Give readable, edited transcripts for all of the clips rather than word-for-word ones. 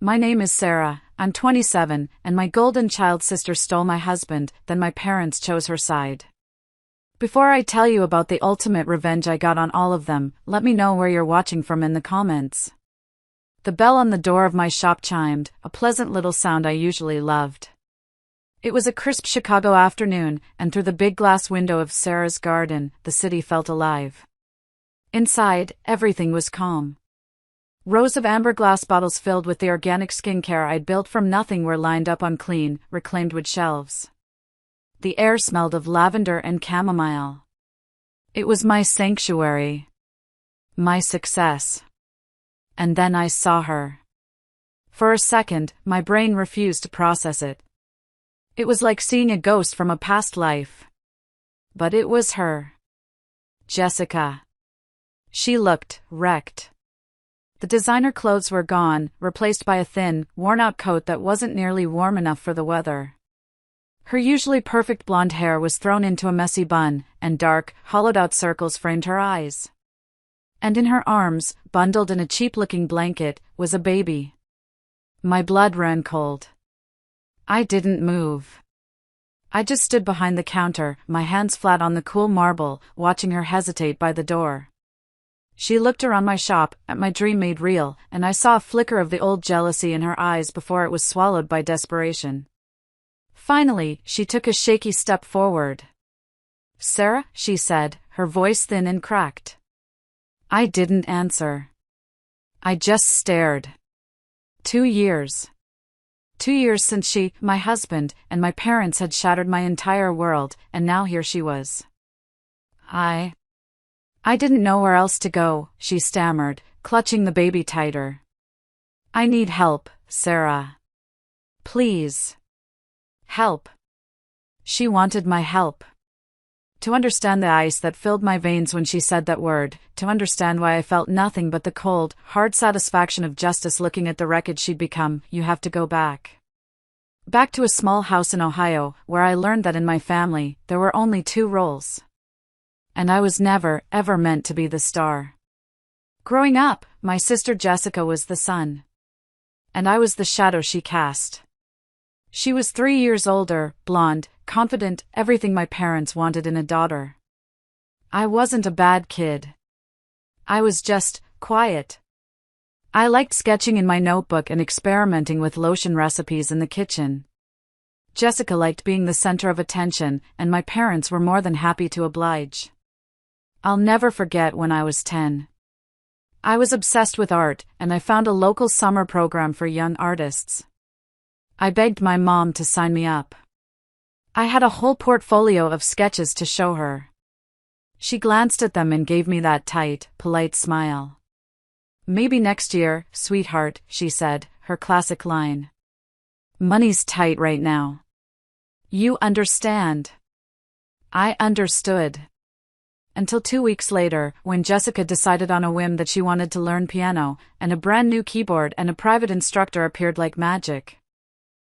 My name is Sarah, I'm 27, and my golden child sister stole my husband, then my parents chose her side. Before I tell you about the ultimate revenge I got on all of them, let me know where you're watching from in the comments. The bell on the door of my shop chimed, a pleasant little sound I usually loved. It was a crisp Chicago afternoon, and through the big glass window of Sarah's garden, the city felt alive. Inside, everything was calm. Rows of amber glass bottles filled with the organic skincare I'd built from nothing were lined up on clean, reclaimed wood shelves. The air smelled of lavender and chamomile. It was my sanctuary. My success. And then I saw her. For a second, my brain refused to process it. It was like seeing a ghost from a past life. But it was her. Jessica. She looked wrecked. The designer clothes were gone, replaced by a thin, worn-out coat that wasn't nearly warm enough for the weather. Her usually perfect blonde hair was thrown into a messy bun, and dark, hollowed-out circles framed her eyes. And in her arms, bundled in a cheap-looking blanket, was a baby. My blood ran cold. I didn't move. I just stood behind the counter, my hands flat on the cool marble, watching her hesitate by the door. She looked around my shop, at my dream made real, and I saw a flicker of the old jealousy in her eyes before it was swallowed by desperation. Finally, she took a shaky step forward. "Sarah," she said, her voice thin and cracked. I didn't answer. I just stared. 2 years. 2 years since she, my husband, and my parents had shattered my entire world, and now here she was. I didn't know where else to go, she stammered, clutching the baby tighter. I need help, Sarah. Please. Help. She wanted my help. To understand the ice that filled my veins when she said that word, to understand why I felt nothing but the cold, hard satisfaction of justice looking at the wreckage she'd become, you have to go back. Back to a small house in Ohio, where I learned that in my family, there were only 2 roles. And I was never, ever meant to be the star. Growing up, my sister Jessica was the sun. And I was the shadow she cast. She was 3 years older, blonde, confident, everything my parents wanted in a daughter. I wasn't a bad kid. I was just quiet. I liked sketching in my notebook and experimenting with lotion recipes in the kitchen. Jessica liked being the center of attention, and my parents were more than happy to oblige. I'll never forget when I was 10. I was obsessed with art, and I found a local summer program for young artists. I begged my mom to sign me up. I had a whole portfolio of sketches to show her. She glanced at them and gave me that tight, polite smile. "Maybe next year, sweetheart," she said, her classic line. "Money's tight right now. You understand." I understood. Until 2 weeks later, when Jessica decided on a whim that she wanted to learn piano, and a brand new keyboard and a private instructor appeared like magic.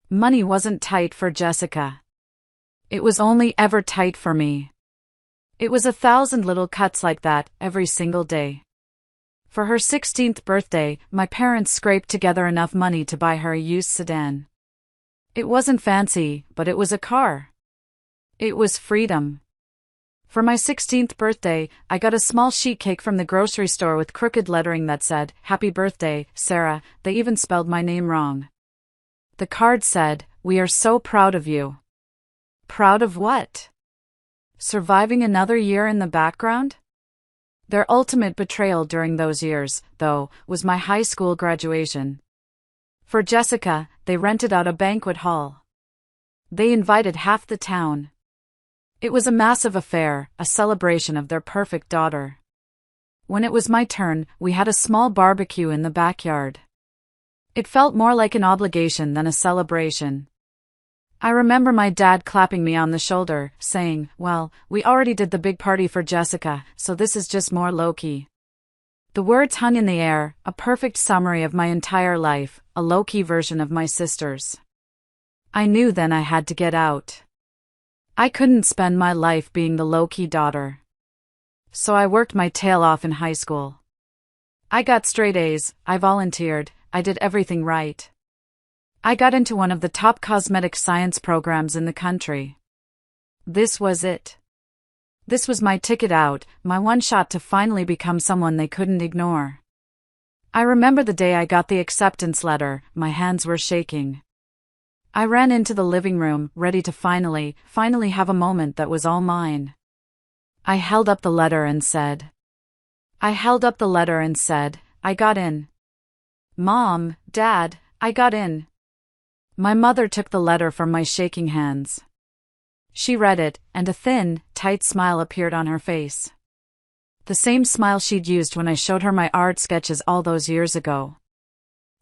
Money wasn't tight for Jessica. It was only ever tight for me. It was 1,000 little cuts like that, every single day. For her 16th birthday, my parents scraped together enough money to buy her a used sedan. It wasn't fancy, but it was a car. It was freedom. For my 16th birthday, I got a small sheet cake from the grocery store with crooked lettering that said, "Happy birthday, Sarah." They even spelled my name wrong. The card said, "We are so proud of you." Proud of what? Surviving another year in the background? Their ultimate betrayal during those years, though, was my high school graduation. For Jessica, they rented out a banquet hall. They invited half the town. It was a massive affair, a celebration of their perfect daughter. When it was my turn, we had a small barbecue in the backyard. It felt more like an obligation than a celebration. I remember my dad clapping me on the shoulder, saying, "Well, we already did the big party for Jessica, so this is just more low-key." The words hung in the air, a perfect summary of my entire life, a low-key version of my sister's. I knew then I had to get out. I couldn't spend my life being the low-key daughter. So I worked my tail off in high school. I got straight A's, I volunteered, I did everything right. I got into one of the top cosmetic science programs in the country. This was it. This was my ticket out, my one shot to finally become someone they couldn't ignore. I remember the day I got the acceptance letter, my hands were shaking. I ran into the living room, ready to finally have a moment that was all mine. I held up the letter and said, I got in. Mom, Dad, I got in. My mother took the letter from my shaking hands. She read it, and a thin, tight smile appeared on her face. The same smile she'd used when I showed her my art sketches all those years ago.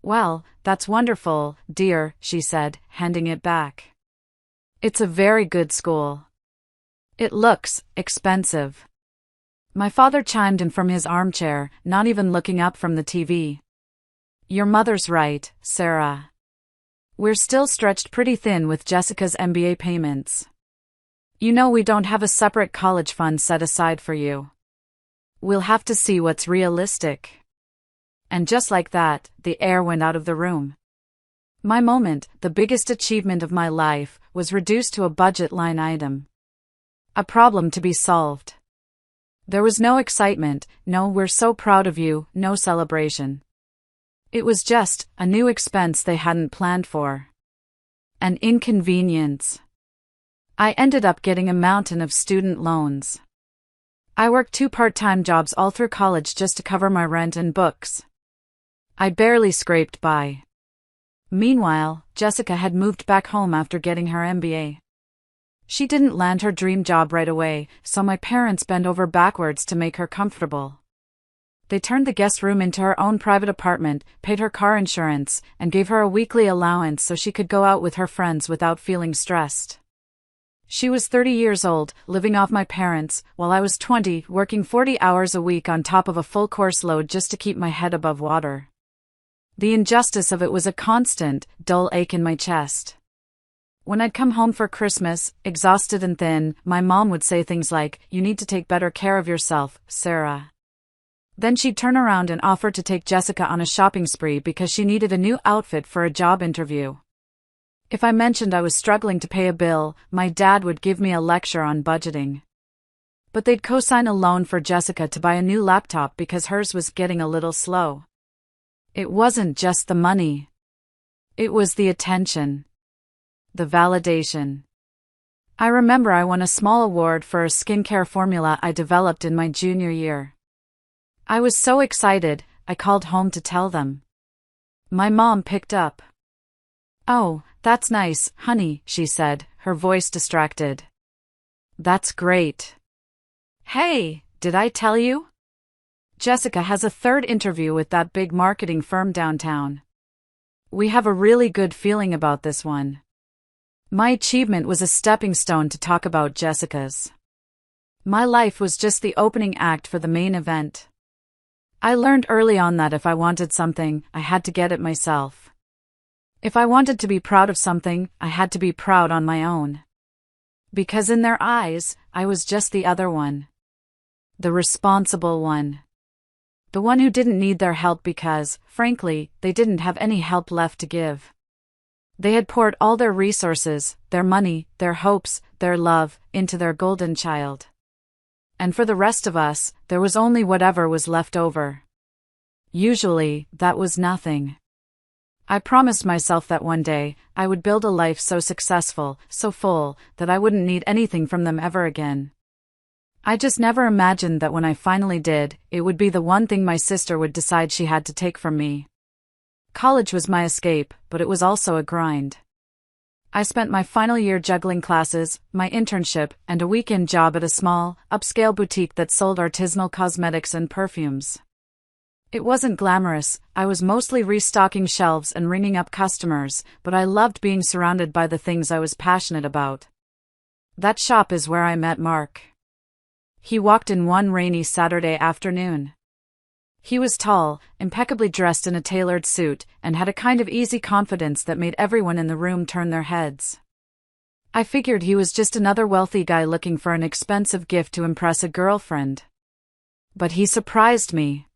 Well, that's wonderful, dear, she said, handing it back. It's a very good school. It looks expensive. My father chimed in from his armchair, not even looking up from the TV. Your mother's right, Sarah. We're still stretched pretty thin with Jessica's MBA payments. You know we don't have a separate college fund set aside for you. We'll have to see what's realistic. And just like that, the air went out of the room. My moment, the biggest achievement of my life, was reduced to a budget line item. A problem to be solved. There was no excitement, no "we're so proud of you," no celebration. It was just a new expense they hadn't planned for. An inconvenience. I ended up getting a mountain of student loans. I worked 2 part-time jobs all through college just to cover my rent and books. I barely scraped by. Meanwhile, Jessica had moved back home after getting her MBA. She didn't land her dream job right away, so my parents bent over backwards to make her comfortable. They turned the guest room into her own private apartment, paid her car insurance, and gave her a weekly allowance so she could go out with her friends without feeling stressed. She was 30 years old, living off my parents, while I was 20, working 40 hours a week on top of a full course load just to keep my head above water. The injustice of it was a constant, dull ache in my chest. When I'd come home for Christmas, exhausted and thin, my mom would say things like, "You need to take better care of yourself, Sarah." Then she'd turn around and offer to take Jessica on a shopping spree because she needed a new outfit for a job interview. If I mentioned I was struggling to pay a bill, my dad would give me a lecture on budgeting. But they'd co-sign a loan for Jessica to buy a new laptop because hers was getting a little slow. It wasn't just the money. It was the attention. The validation. I remember I won a small award for a skincare formula I developed in my junior year. I was so excited, I called home to tell them. My mom picked up. "Oh, that's nice, honey," she said, her voice distracted. "That's great. Hey, did I tell you? Jessica has a 3rd interview with that big marketing firm downtown. We have a really good feeling about this one." My achievement was a stepping stone to talk about Jessica's. My life was just the opening act for the main event. I learned early on that if I wanted something, I had to get it myself. If I wanted to be proud of something, I had to be proud on my own. Because in their eyes, I was just the other one. The responsible one. The one who didn't need their help because, frankly, they didn't have any help left to give. They had poured all their resources, their money, their hopes, their love, into their golden child. And for the rest of us, there was only whatever was left over. Usually, that was nothing. I promised myself that one day, I would build a life so successful, so full, that I wouldn't need anything from them ever again. I just never imagined that when I finally did, it would be the one thing my sister would decide she had to take from me. College was my escape, but it was also a grind. I spent my final year juggling classes, my internship, and a weekend job at a small, upscale boutique that sold artisanal cosmetics and perfumes. It wasn't glamorous, I was mostly restocking shelves and ringing up customers, but I loved being surrounded by the things I was passionate about. That shop is where I met Mark. He walked in one rainy Saturday afternoon. He was tall, impeccably dressed in a tailored suit, and had a kind of easy confidence that made everyone in the room turn their heads. I figured he was just another wealthy guy looking for an expensive gift to impress a girlfriend. But he surprised me.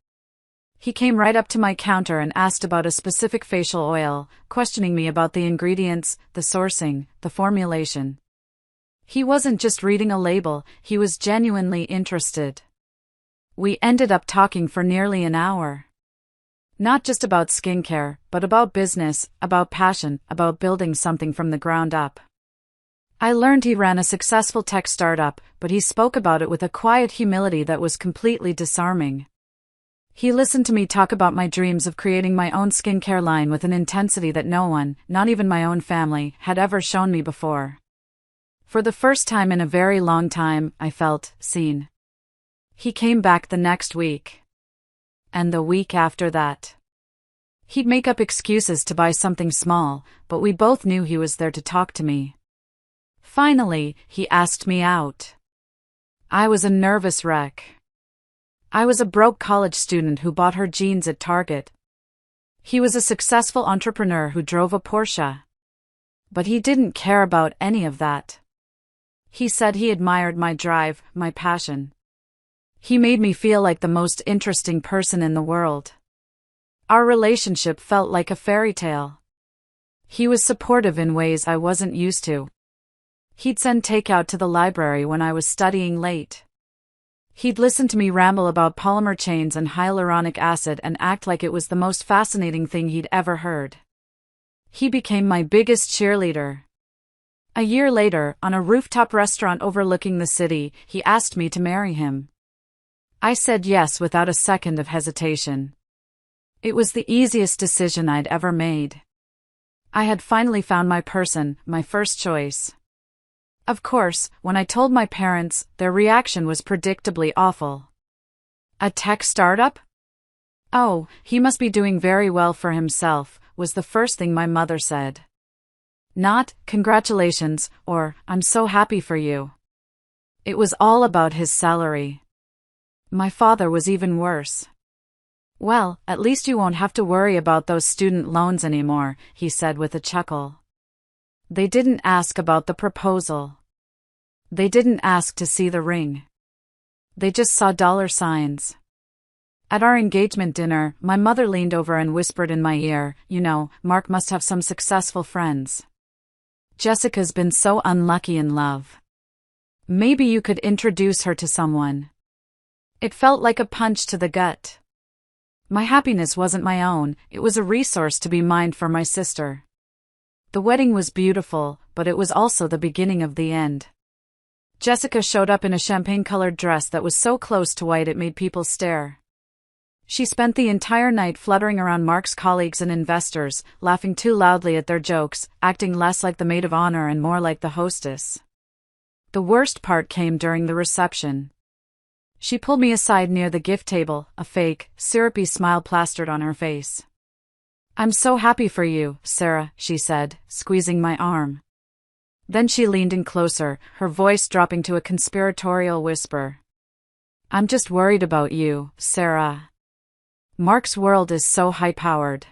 He came right up to my counter and asked about a specific facial oil, questioning me about the ingredients, the sourcing, the formulation. He wasn't just reading a label, he was genuinely interested. We ended up talking for nearly an hour. Not just about skincare, but about business, about passion, about building something from the ground up. I learned he ran a successful tech startup, but he spoke about it with a quiet humility that was completely disarming. He listened to me talk about my dreams of creating my own skincare line with an intensity that no one, not even my own family, had ever shown me before. For the first time in a very long time, I felt seen. He came back the next week. And the week after that. He'd make up excuses to buy something small, but we both knew he was there to talk to me. Finally, he asked me out. I was a nervous wreck. I was a broke college student who bought her jeans at Target. He was a successful entrepreneur who drove a Porsche. But he didn't care about any of that. He said he admired my drive, my passion. He made me feel like the most interesting person in the world. Our relationship felt like a fairy tale. He was supportive in ways I wasn't used to. He'd send takeout to the library when I was studying late. He'd listen to me ramble about polymer chains and hyaluronic acid and act like it was the most fascinating thing he'd ever heard. He became my biggest cheerleader. A year later, on a rooftop restaurant overlooking the city, he asked me to marry him. I said yes without a second of hesitation. It was the easiest decision I'd ever made. I had finally found my person, my first choice. Of course, when I told my parents, their reaction was predictably awful. A tech startup? Oh, he must be doing very well for himself, was the first thing my mother said. Not, congratulations, or, I'm so happy for you. It was all about his salary. My father was even worse. Well, at least you won't have to worry about those student loans anymore, he said with a chuckle. They didn't ask about the proposal. They didn't ask to see the ring. They just saw dollar signs. At our engagement dinner, my mother leaned over and whispered in my ear, "You know, Mark must have some successful friends. Jessica's been so unlucky in love. Maybe you could introduce her to someone." It felt like a punch to the gut. My happiness wasn't my own, it was a resource to be mined for my sister. The wedding was beautiful, but it was also the beginning of the end. Jessica showed up in a champagne-colored dress that was so close to white it made people stare. She spent the entire night fluttering around Mark's colleagues and investors, laughing too loudly at their jokes, acting less like the maid of honor and more like the hostess. The worst part came during the reception. She pulled me aside near the gift table, a fake, syrupy smile plastered on her face. "I'm so happy for you, Sarah," she said, squeezing my arm. Then she leaned in closer, her voice dropping to a conspiratorial whisper. "I'm just worried about you, Sarah. Mark's world is so high-powered.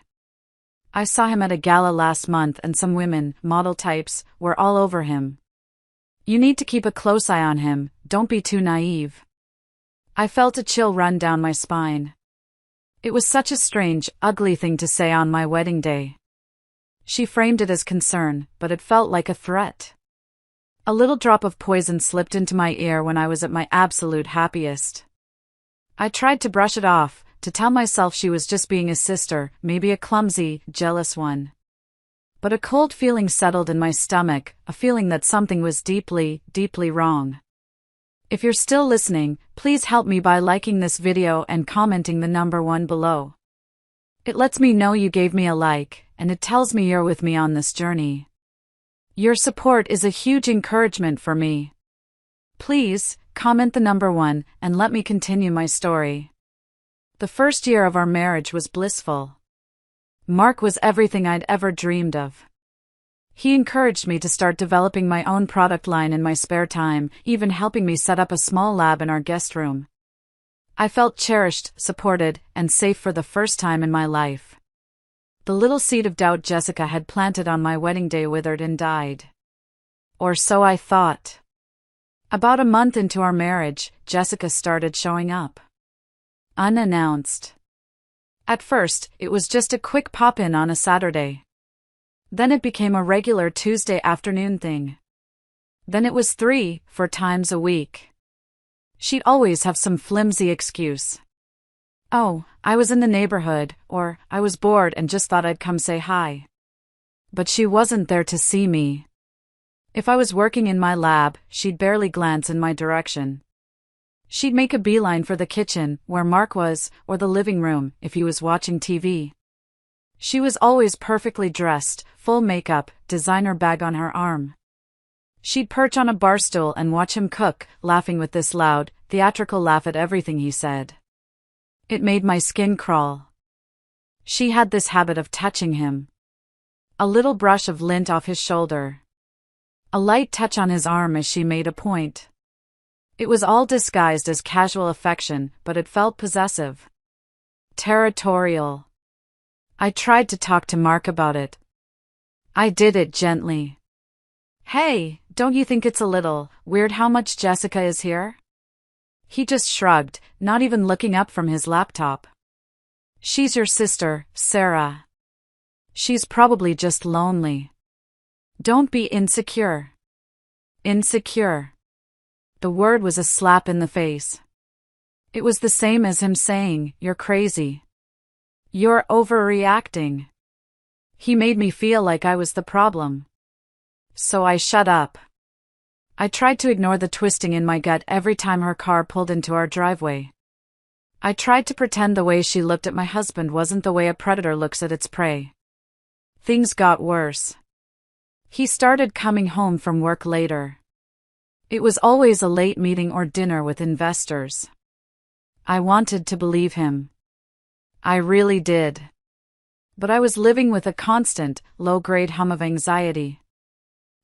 I saw him at a gala last month and some women, model types, were all over him. You need to keep a close eye on him, don't be too naive." I felt a chill run down my spine. It was such a strange, ugly thing to say on my wedding day. She framed it as concern, but it felt like a threat. A little drop of poison slipped into my ear when I was at my absolute happiest. I tried to brush it off, to tell myself she was just being a sister, maybe a clumsy, jealous one. But a cold feeling settled in my stomach, a feeling that something was deeply, deeply wrong. If you're still listening, please help me by liking this video and commenting the number 1 below. It lets me know you gave me a like, and it tells me you're with me on this journey. Your support is a huge encouragement for me. Please, comment the number 1, and let me continue my story. The first year of our marriage was blissful. Mark was everything I'd ever dreamed of. He encouraged me to start developing my own product line in my spare time, even helping me set up a small lab in our guest room. I felt cherished, supported, and safe for the first time in my life. The little seed of doubt Jessica had planted on my wedding day withered and died. Or so I thought. About a month into our marriage, Jessica started showing up. Unannounced. At first, it was just a quick pop-in on a Saturday. Then it became a regular Tuesday afternoon thing. Then it was 3-4 times a week. She'd always have some flimsy excuse. Oh, I was in the neighborhood, or I was bored and just thought I'd come say hi. But she wasn't there to see me. If I was working in my lab, she'd barely glance in my direction. She'd make a beeline for the kitchen, where Mark was, or the living room, if he was watching TV. She was always perfectly dressed, full makeup, designer bag on her arm. She'd perch on a bar stool and watch him cook, laughing with this loud, theatrical laugh at everything he said. It made my skin crawl. She had this habit of touching him. A little brush of lint off his shoulder. A light touch on his arm as she made a point. It was all disguised as casual affection, but it felt possessive. Territorial. I tried to talk to Mark about it. I did it gently. Hey, don't you think it's a little weird how much Jessica is here? He just shrugged, not even looking up from his laptop. She's your sister, Sarah. She's probably just lonely. Don't be insecure. Insecure. The word was a slap in the face. It was the same as him saying, "You're crazy. You're overreacting." He made me feel like I was the problem. So I shut up. I tried to ignore the twisting in my gut every time her car pulled into our driveway. I tried to pretend the way she looked at my husband wasn't the way a predator looks at its prey. Things got worse. He started coming home from work later. It was always a late meeting or dinner with investors. I wanted to believe him. I really did. But I was living with a constant, low-grade hum of anxiety.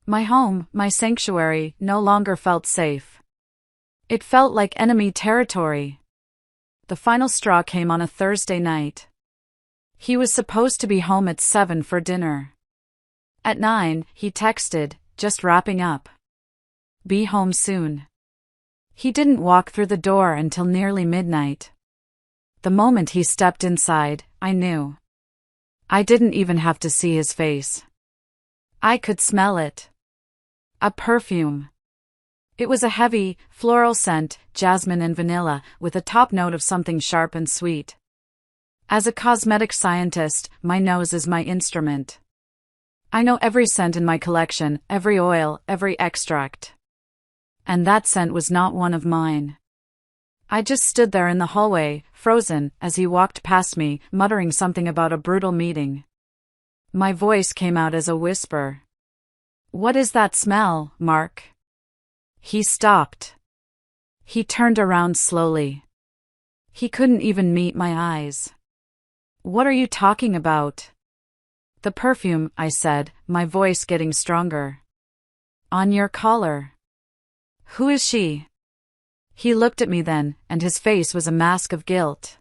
My home, my sanctuary, no longer felt safe. It felt like enemy territory. The final straw came on a Thursday night. He was supposed to be home at 7 for dinner. At 9, he texted, "Just wrapping up. Be home soon." He didn't walk through the door until nearly midnight. The moment he stepped inside, I knew. I didn't even have to see his face. I could smell it. A perfume. It was a heavy, floral scent, jasmine and vanilla, with a top note of something sharp and sweet. As a cosmetic scientist, my nose is my instrument. I know every scent in my collection, every oil, every extract. And that scent was not one of mine. I just stood there in the hallway, frozen, as he walked past me, muttering something about a brutal meeting. My voice came out as a whisper. "What is that smell, Mark?" He stopped. He turned around slowly. He couldn't even meet my eyes. "What are you talking about?" "The perfume," I said, my voice getting stronger. "On your collar." "Who is she?" He looked at me then, and his face was a mask of guilt.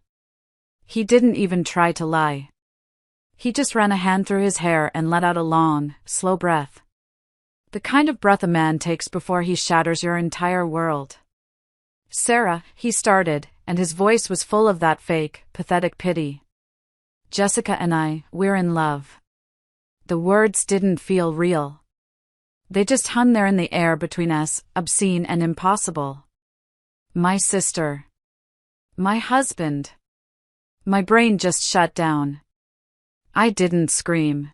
He didn't even try to lie. He just ran a hand through his hair and let out a long, slow breath. The kind of breath a man takes before he shatters your entire world. "Sarah," he started, and his voice was full of that fake, pathetic pity. "Jessica and we're in love." The words didn't feel real. They just hung there in the air between us, obscene and impossible. My sister. My husband. My brain just shut down. I didn't scream.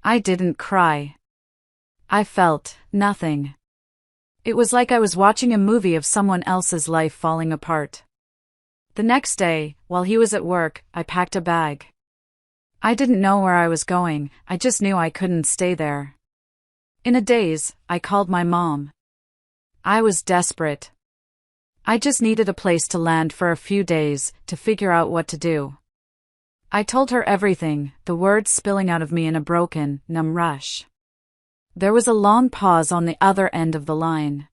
I didn't cry. I felt nothing. It was like I was watching a movie of someone else's life falling apart. The next day, while he was at work, I packed a bag. I didn't know where I was going, I just knew I couldn't stay there. In a daze, I called my mom. I was desperate. I just needed a place to land for a few days, to figure out what to do. I told her everything, the words spilling out of me in a broken, numb rush. There was a long pause on the other end of the line.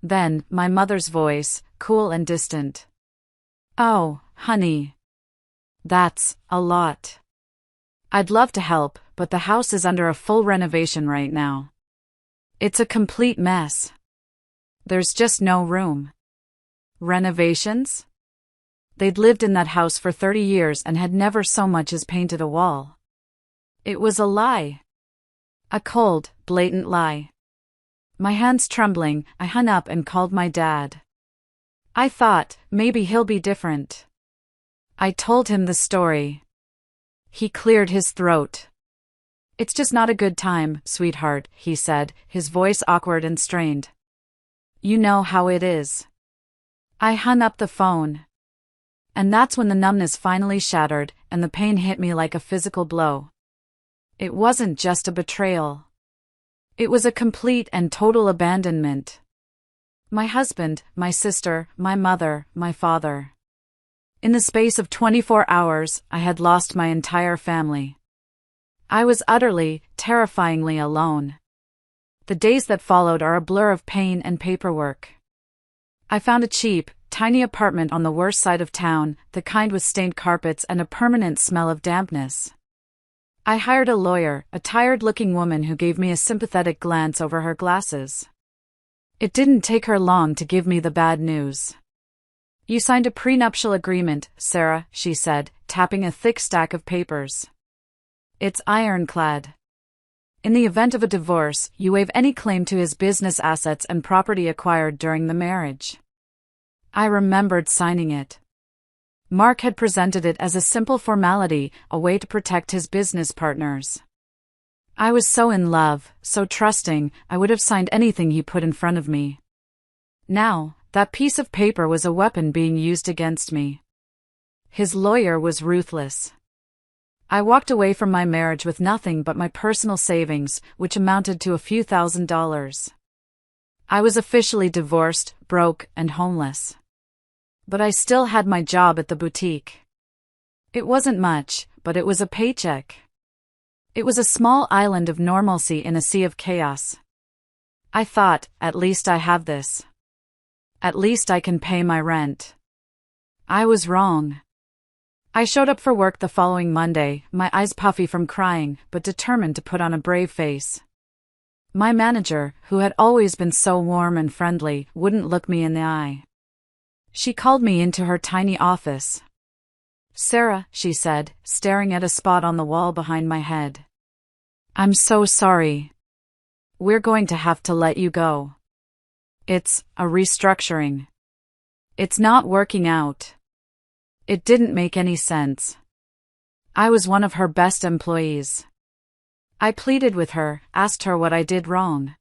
Then, my mother's voice, cool and distant. "Oh, honey. That's a lot. I'd love to help, but the house is under a full renovation right now. It's a complete mess. There's just no room." "Renovations?" They'd lived in that house for 30 years and had never so much as painted a wall. It was a lie. A cold, blatant lie. My hands trembling, I hung up and called my dad. I thought, maybe he'll be different. I told him the story. He cleared his throat. It's just not a good time, sweetheart, he said, his voice awkward and strained. You know how it is. I hung up the phone. And that's when the numbness finally shattered, and the pain hit me like a physical blow. It wasn't just a betrayal. It was a complete and total abandonment. My husband, my sister, my mother, my father. In the space of 24 hours, I had lost my entire family. I was utterly, terrifyingly alone. The days that followed are a blur of pain and paperwork. I found a cheap, tiny apartment on the worst side of town, the kind with stained carpets and a permanent smell of dampness. I hired a lawyer, a tired-looking woman who gave me a sympathetic glance over her glasses. It didn't take her long to give me the bad news. You signed a prenuptial agreement, Sarah, she said, tapping a thick stack of papers. It's ironclad. In the event of a divorce, you waive any claim to his business assets and property acquired during the marriage. I remembered signing it. Mark had presented it as a simple formality, a way to protect his business partners. I was so in love, so trusting, I would have signed anything he put in front of me. Now, that piece of paper was a weapon being used against me. His lawyer was ruthless. I walked away from my marriage with nothing but my personal savings, which amounted to a few $1,000s. I was officially divorced, broke, and homeless. But I still had my job at the boutique. It wasn't much, but it was a paycheck. It was a small island of normalcy in a sea of chaos. I thought, at least I have this. At least I can pay my rent. I was wrong. I showed up for work the following Monday, my eyes puffy from crying, but determined to put on a brave face. My manager, who had always been so warm and friendly, wouldn't look me in the eye. She called me into her tiny office. Sarah, she said, staring at a spot on the wall behind my head. I'm so sorry. We're going to have to let you go. It's a restructuring. It's not working out. It didn't make any sense. I was one of her best employees. I pleaded with her, asked her what I did wrong.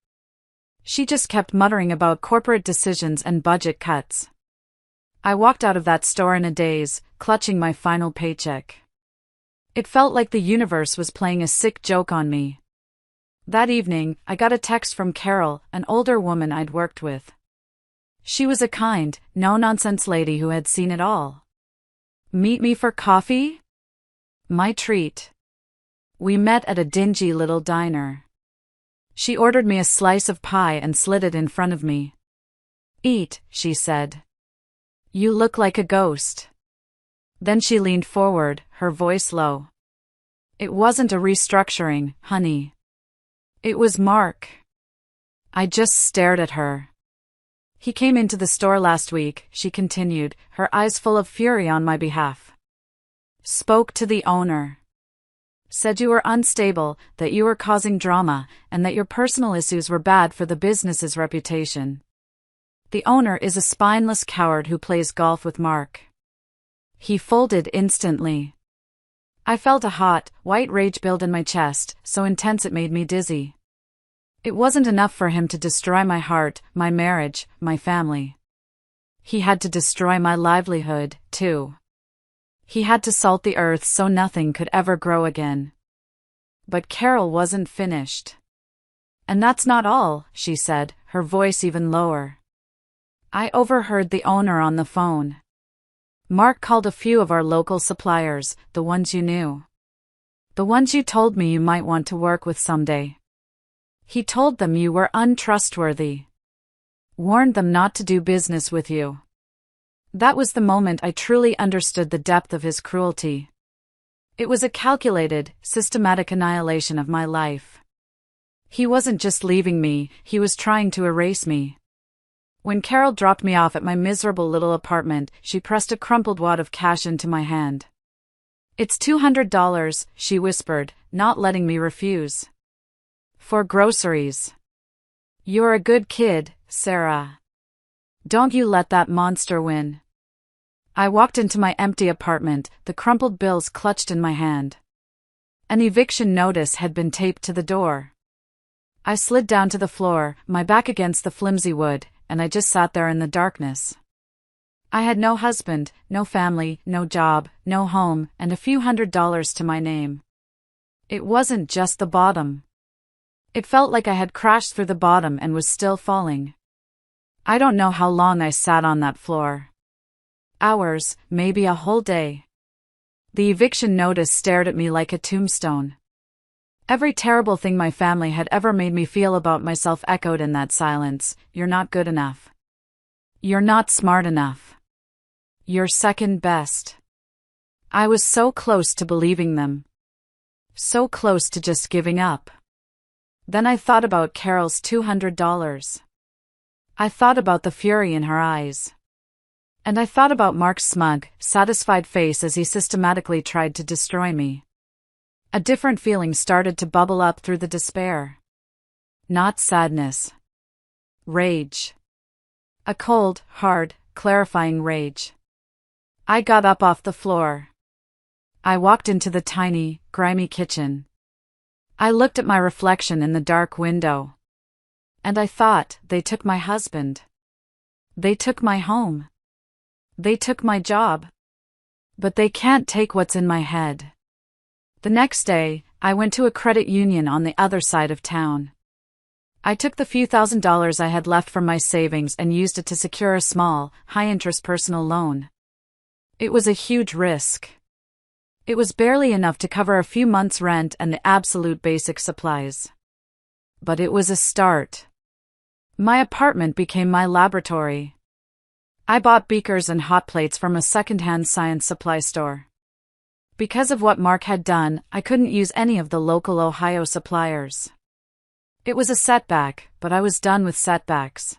She just kept muttering about corporate decisions and budget cuts. I walked out of that store in a daze, clutching my final paycheck. It felt like the universe was playing a sick joke on me. That evening, I got a text from Carol, an older woman I'd worked with. She was a kind, no-nonsense lady who had seen it all. Meet me for coffee? My treat. We met at a dingy little diner. She ordered me a slice of pie and slid it in front of me. Eat, she said. You look like a ghost. Then she leaned forward, her voice low. It wasn't a restructuring, honey. It was Mark. I just stared at her. He came into the store last week, she continued, her eyes full of fury on my behalf. Spoke to the owner. Said you were unstable, that you were causing drama, and that your personal issues were bad for the business's reputation. The owner is a spineless coward who plays golf with Mark. He folded instantly. I felt a hot, white rage build in my chest, so intense it made me dizzy. It wasn't enough for him to destroy my heart, my marriage, my family. He had to destroy my livelihood, too. He had to salt the earth so nothing could ever grow again. But Carol wasn't finished. And that's not all, she said, her voice even lower. I overheard the owner on the phone. Mark called a few of our local suppliers, the ones you knew. The ones you told me you might want to work with someday. He told them you were untrustworthy. Warned them not to do business with you. That was the moment I truly understood the depth of his cruelty. It was a calculated, systematic annihilation of my life. He wasn't just leaving me, he was trying to erase me. When Carol dropped me off at my miserable little apartment, she pressed a crumpled wad of cash into my hand. "It's $200, she whispered, not letting me refuse. "For groceries." "You're a good kid, Sarah. Don't you let that monster win." I walked into my empty apartment, the crumpled bills clutched in my hand. An eviction notice had been taped to the door. I slid down to the floor, my back against the flimsy wood, and I just sat there in the darkness. I had no husband, no family, no job, no home, and a few $100s to my name. It wasn't just the bottom. It felt like I had crashed through the bottom and was still falling. I don't know how long I sat on that floor. Hours, maybe a whole day. The eviction notice stared at me like a tombstone. Every terrible thing my family had ever made me feel about myself echoed in that silence. You're not good enough. You're not smart enough. You're second best. I was so close to believing them. So close to just giving up. Then I thought about Carol's $200. I thought about the fury in her eyes. And I thought about Mark's smug, satisfied face as he systematically tried to destroy me. A different feeling started to bubble up through the despair. Not sadness. Rage. A cold, hard, clarifying rage. I got up off the floor. I walked into the tiny, grimy kitchen. I looked at my reflection in the dark window. And I thought, they took my husband. They took my home. They took my job. But they can't take what's in my head. The next day, I went to a credit union on the other side of town. I took the few $1,000s I had left from my savings and used it to secure a small, high-interest personal loan. It was a huge risk. It was barely enough to cover a few months' rent and the absolute basic supplies. But it was a start. My apartment became my laboratory. I bought beakers and hot plates from a second-hand science supply store. Because of what Mark had done, I couldn't use any of the local Ohio suppliers. It was a setback, but I was done with setbacks.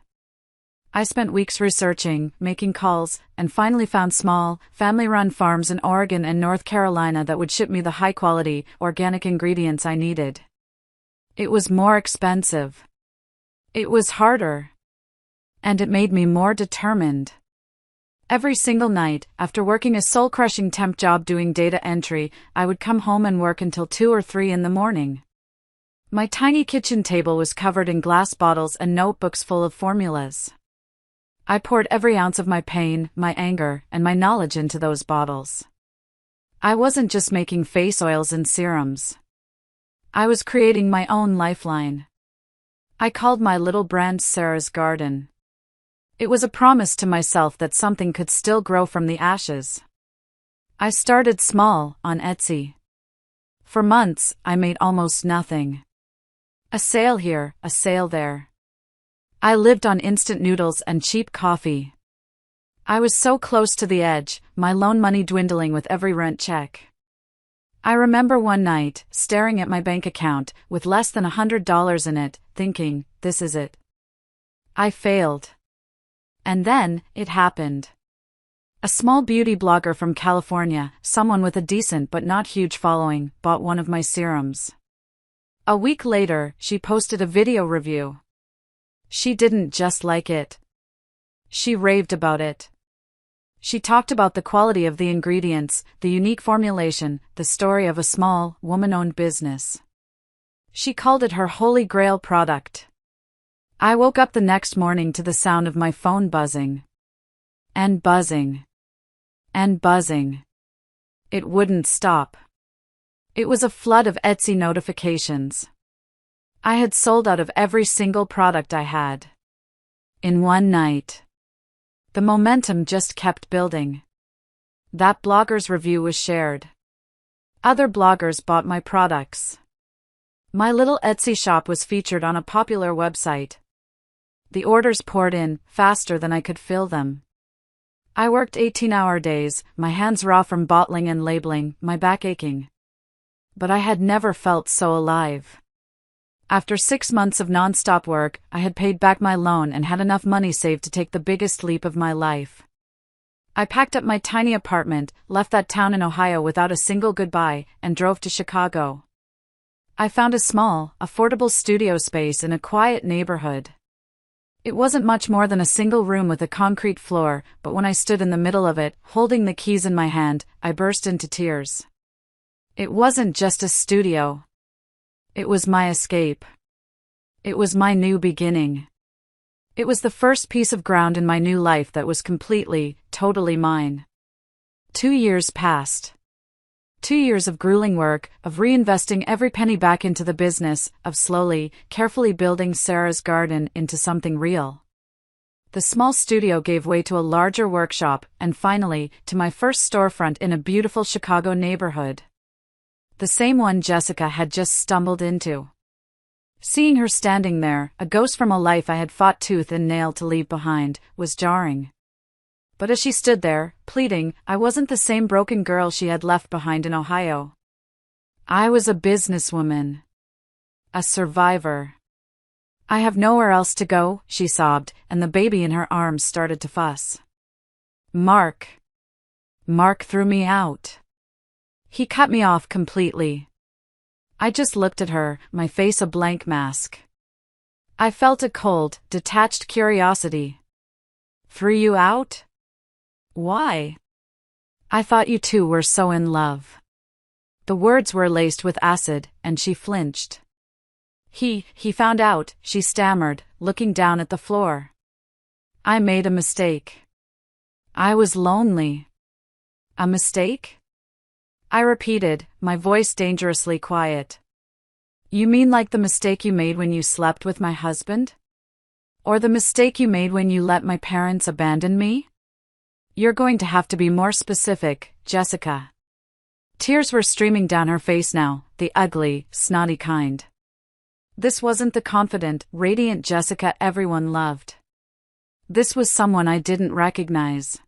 I spent weeks researching, making calls, and finally found small, family-run farms in Oregon and North Carolina that would ship me the high-quality, organic ingredients I needed. It was more expensive. It was harder. And it made me more determined. Every single night, after working a soul-crushing temp job doing data entry, I would come home and work until 2 or 3 in the morning. My tiny kitchen table was covered in glass bottles and notebooks full of formulas. I poured every ounce of my pain, my anger, and my knowledge into those bottles. I wasn't just making face oils and serums. I was creating my own lifeline. I called my little brand Sarah's Garden. It was a promise to myself that something could still grow from the ashes. I started small, on Etsy. For months, I made almost nothing. A sale here, a sale there. I lived on instant noodles and cheap coffee. I was so close to the edge, my loan money dwindling with every rent check. I remember one night, staring at my bank account, with less than $100 in it, thinking, this is it. I failed. And then, it happened. A small beauty blogger from California, someone with a decent but not huge following, bought one of my serums. A week later, she posted a video review. She didn't just like it. She raved about it. She talked about the quality of the ingredients, the unique formulation, the story of a small, woman-owned business. She called it her holy grail product. I woke up the next morning to the sound of my phone buzzing. And buzzing. And buzzing. It wouldn't stop. It was a flood of Etsy notifications. I had sold out of every single product I had. In one night. The momentum just kept building. That blogger's review was shared. Other bloggers bought my products. My little Etsy shop was featured on a popular website. The orders poured in, faster than I could fill them. I worked 18-hour days, my hands raw from bottling and labeling, my back aching. But I had never felt so alive. After 6 months of non-stop work, I had paid back my loan and had enough money saved to take the biggest leap of my life. I packed up my tiny apartment, left that town in Ohio without a single goodbye, and drove to Chicago. I found a small, affordable studio space in a quiet neighborhood. It wasn't much more than a single room with a concrete floor, but when I stood in the middle of it, holding the keys in my hand, I burst into tears. It wasn't just a studio. It was my escape. It was my new beginning. It was the first piece of ground in my new life that was completely, totally mine. 2 years passed. 2 years of grueling work, of reinvesting every penny back into the business, of slowly, carefully building Sarah's garden into something real. The small studio gave way to a larger workshop, and finally, to my first storefront in a beautiful Chicago neighborhood. The same one Jessica had just stumbled into. Seeing her standing there, a ghost from a life I had fought tooth and nail to leave behind, was jarring. But as she stood there, pleading, I wasn't the same broken girl she had left behind in Ohio. I was a businesswoman. A survivor. I have nowhere else to go, she sobbed, and the baby in her arms started to fuss. Mark threw me out. He cut me off completely. I just looked at her, my face a blank mask. I felt a cold, detached curiosity. Threw you out? Why? I thought you two were so in love. The words were laced with acid, and she flinched. He found out, she stammered, looking down at the floor. I made a mistake. I was lonely. A mistake? I repeated, my voice dangerously quiet. You mean like the mistake you made when you slept with my husband? Or the mistake you made when you let my parents abandon me? You're going to have to be more specific, Jessica. Tears were streaming down her face now, the ugly, snotty kind. This wasn't the confident, radiant Jessica everyone loved. This was someone I didn't recognize.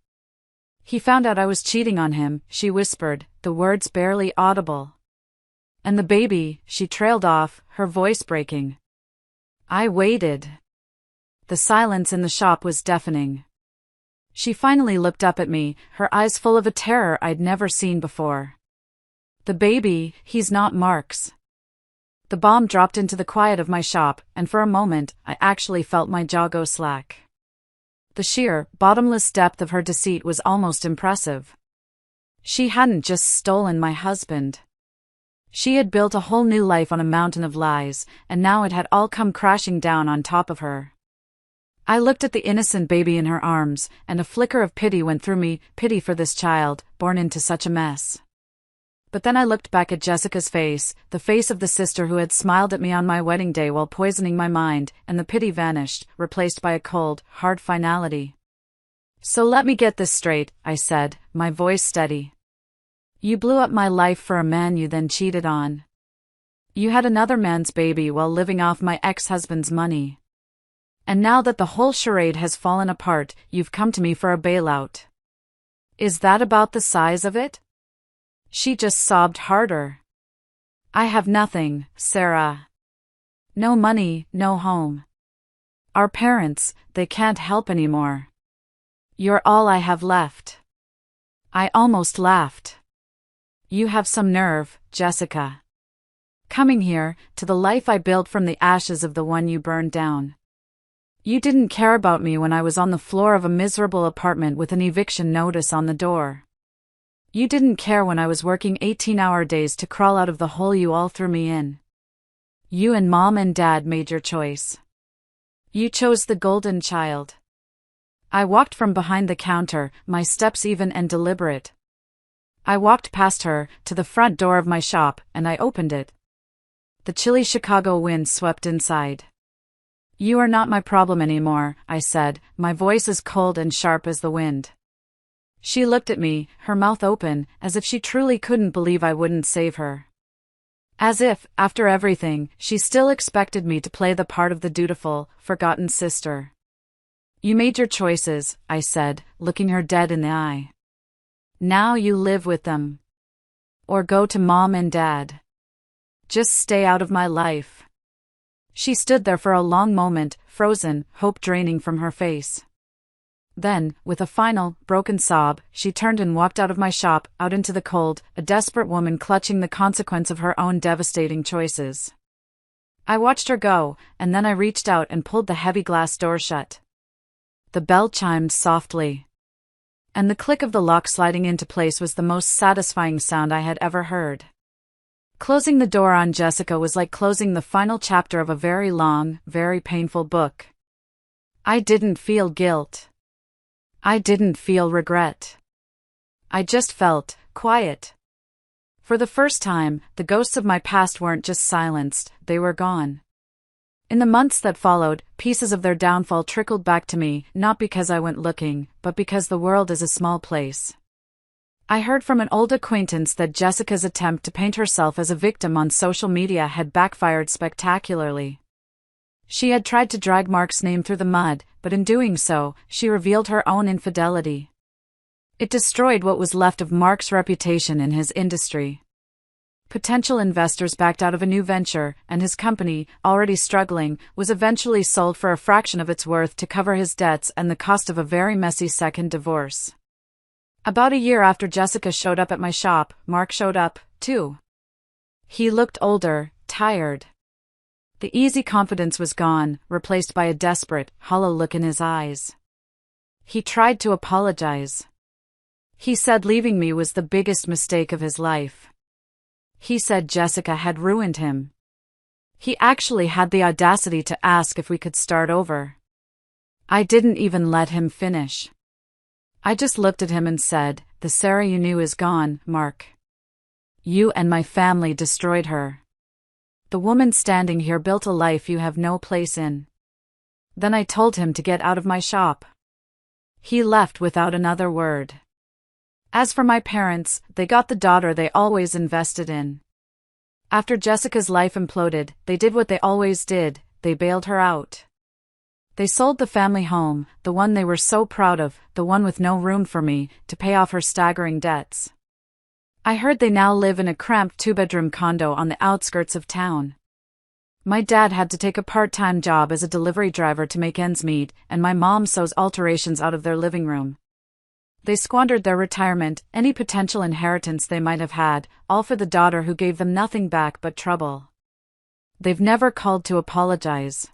He found out I was cheating on him, she whispered, the words barely audible. And the baby, she trailed off, her voice breaking. I waited. The silence in the shop was deafening. She finally looked up at me, her eyes full of a terror I'd never seen before. The baby, he's not Mark's. The bomb dropped into the quiet of my shop, and for a moment, I actually felt my jaw go slack. The sheer, bottomless depth of her deceit was almost impressive. She hadn't just stolen my husband. She had built a whole new life on a mountain of lies, and now it had all come crashing down on top of her. I looked at the innocent baby in her arms, and a flicker of pity went through me, pity for this child, born into such a mess. But then I looked back at Jessica's face, the face of the sister who had smiled at me on my wedding day while poisoning my mind, and the pity vanished, replaced by a cold, hard finality. So let me get this straight, I said, my voice steady. You blew up my life for a man you then cheated on. You had another man's baby while living off my ex-husband's money. And now that the whole charade has fallen apart, you've come to me for a bailout. Is that about the size of it? She just sobbed harder. I have nothing, Sarah. No money, no home. Our parents, they can't help anymore. You're all I have left. I almost laughed. You have some nerve, Jessica. Coming here, to the life I built from the ashes of the one you burned down. You didn't care about me when I was on the floor of a miserable apartment with an eviction notice on the door. You didn't care when I was working 18-hour days to crawl out of the hole you all threw me in. You and Mom and Dad made your choice. You chose the golden child. I walked from behind the counter, my steps even and deliberate. I walked past her, to the front door of my shop, and I opened it. The chilly Chicago wind swept inside. You are not my problem anymore, I said, my voice as cold and sharp as the wind. She looked at me, her mouth open, as if she truly couldn't believe I wouldn't save her. As if, after everything, she still expected me to play the part of the dutiful, forgotten sister. You made your choices, I said, looking her dead in the eye. Now you live with them. Or go to Mom and Dad. Just stay out of my life. She stood there for a long moment, frozen, hope draining from her face. Then, with a final, broken sob, she turned and walked out of my shop, out into the cold, a desperate woman clutching the consequence of her own devastating choices. I watched her go, and then I reached out and pulled the heavy glass door shut. The bell chimed softly, and the click of the lock sliding into place was the most satisfying sound I had ever heard. Closing the door on Jessica was like closing the final chapter of a very long, very painful book. I didn't feel guilt. I didn't feel regret. I just felt quiet. For the first time, the ghosts of my past weren't just silenced, they were gone. In the months that followed, pieces of their downfall trickled back to me, not because I went looking, but because the world is a small place. I heard from an old acquaintance that Jessica's attempt to paint herself as a victim on social media had backfired spectacularly. She had tried to drag Mark's name through the mud, but in doing so, she revealed her own infidelity. It destroyed what was left of Mark's reputation in his industry. Potential investors backed out of a new venture, and his company, already struggling, was eventually sold for a fraction of its worth to cover his debts and the cost of a very messy second divorce. About a year after Jessica showed up at my shop, Mark showed up, too. He looked older, tired. The easy confidence was gone, replaced by a desperate, hollow look in his eyes. He tried to apologize. He said leaving me was the biggest mistake of his life. He said Jessica had ruined him. He actually had the audacity to ask if we could start over. I didn't even let him finish. I just looked at him and said, "The Sarah you knew is gone, Mark. You and my family destroyed her. The woman standing here built a life you have no place in." Then I told him to get out of my shop. He left without another word. As for my parents, they got the daughter they always invested in. After Jessica's life imploded, they did what they always did, they bailed her out. They sold the family home, the one they were so proud of, the one with no room for me, to pay off her staggering debts. I heard they now live in a cramped two-bedroom condo on the outskirts of town. My dad had to take a part-time job as a delivery driver to make ends meet, and my mom sews alterations out of their living room. They squandered their retirement, any potential inheritance they might have had, all for the daughter who gave them nothing back but trouble. They've never called to apologize.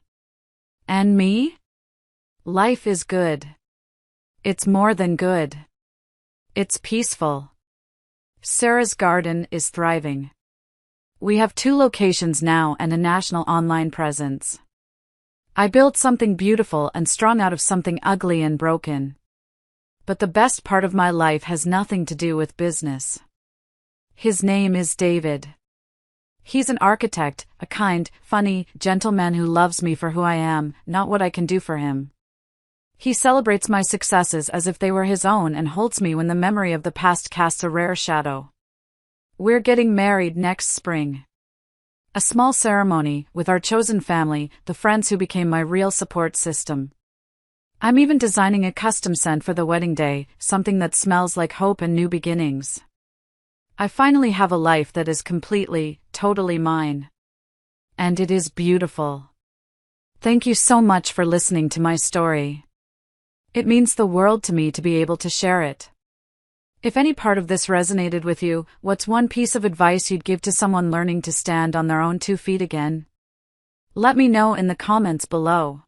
And me? Life is good. It's more than good. It's peaceful. Sarah's garden is thriving. We have 2 locations now and a national online presence. I built something beautiful and strong out of something ugly and broken. But the best part of my life has nothing to do with business. His name is David. He's an architect, a kind, funny, gentle man who loves me for who I am, not what I can do for him. He celebrates my successes as if they were his own and holds me when the memory of the past casts a rare shadow. We're getting married next spring. A small ceremony, with our chosen family, the friends who became my real support system. I'm even designing a custom scent for the wedding day, something that smells like hope and new beginnings. I finally have a life that is completely, totally mine. And it is beautiful. Thank you so much for listening to my story. It means the world to me to be able to share it. If any part of this resonated with you, what's one piece of advice you'd give to someone learning to stand on their own 2 feet again? Let me know in the comments below.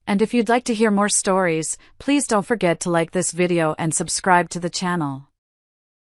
And if you'd like to hear more stories, please don't forget to like this video and subscribe to the channel.